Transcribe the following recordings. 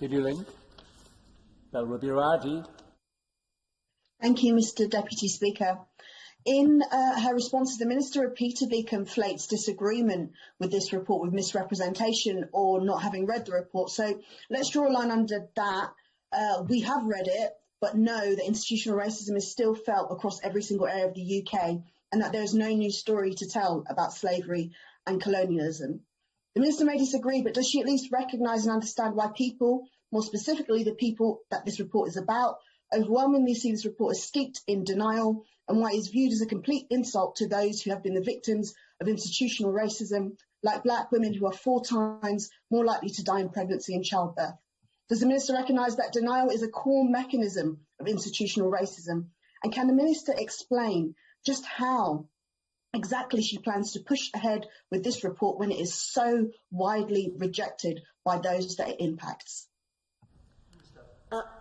Bell Ribeiro-Addy. Thank you, Mr. Deputy Speaker. In her responses, the Minister repeatedly conflates disagreement with this report with misrepresentation or not having read the report. So let's draw a line under that. We have read it, but know that institutional racism is still felt across every single area of the UK, and that there is no new story to tell about slavery and colonialism. The Minister may disagree, but does she at least recognise and understand why people, more specifically the people that this report is about, overwhelmingly see this report as steeped in denial, and why it is viewed as a complete insult to those who have been the victims of institutional racism, like black women who are 4 times more likely to die in pregnancy and childbirth? Does the Minister recognise that denial is a core mechanism of institutional racism? And can the Minister explain just how exactly she plans to push ahead with this report when it is so widely rejected by those that it impacts?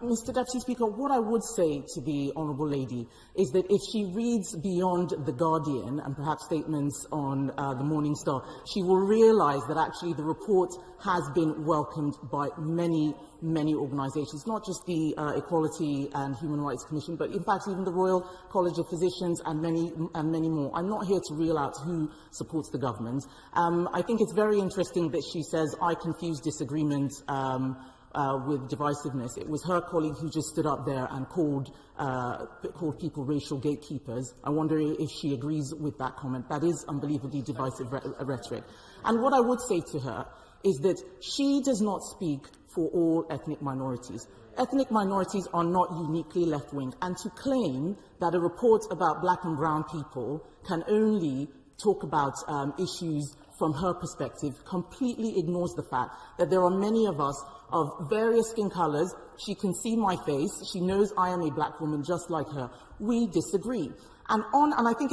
Mr. Deputy Speaker, what I would say to the Honourable Lady is that if she reads beyond The Guardian and perhaps statements on the Morning Star, she will realise that actually the report has been welcomed by many, many organisations, not just the Equality and Human Rights Commission, but in fact even the Royal College of Physicians and many more. I'm not here to reel out who supports the government. I think it's very interesting that she says, I confuse disagreement with divisiveness. It was her colleague who just stood up there and called people racial gatekeepers. I wonder if she agrees with that comment. That is unbelievably divisive rhetoric. And what I would say to her is that she does not speak for all ethnic minorities. Ethnic minorities are not uniquely left-wing, and to claim that a report about black and brown people can only talk about issues from her perspective completely ignores the fact that there are many of us of various skin colours. She can see my face. She knows I am a black woman just like her. We disagree. And I think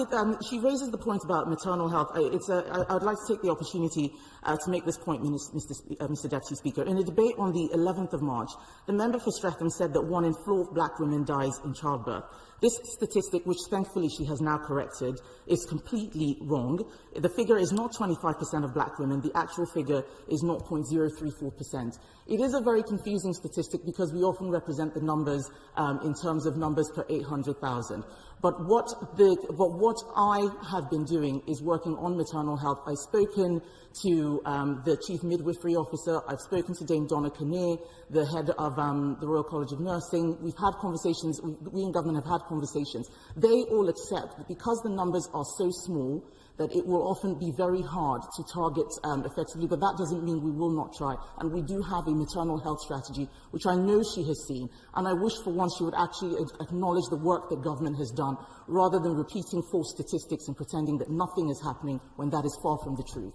she raises the point about maternal health. I would like to take the opportunity to make this point, Mr. Deputy Speaker. In a debate on the 11th of March, the member for Streatham said that 1 in 4 black women dies in childbirth. This statistic, which thankfully she has now corrected, is completely wrong. The figure is not 25% of black women. The actual figure is 0.034%. It is a very confusing statistic because we often represent the numbers in terms of numbers per 800,000. But what I have been doing is working on maternal health. I've spoken to the Chief Midwifery Officer. I've spoken to Dame Donna Kinnear, the head of the Royal College of Nursing. We've had conversations. We in government have had conversations. They all accept that because the numbers are so small, that it will often be very hard to target effectively, but that doesn't mean we will not try. And we do have a maternal health strategy, which I know she has seen, and I wish for once she would actually acknowledge the work that government has done, rather than repeating false statistics and pretending that nothing is happening when that is far from the truth.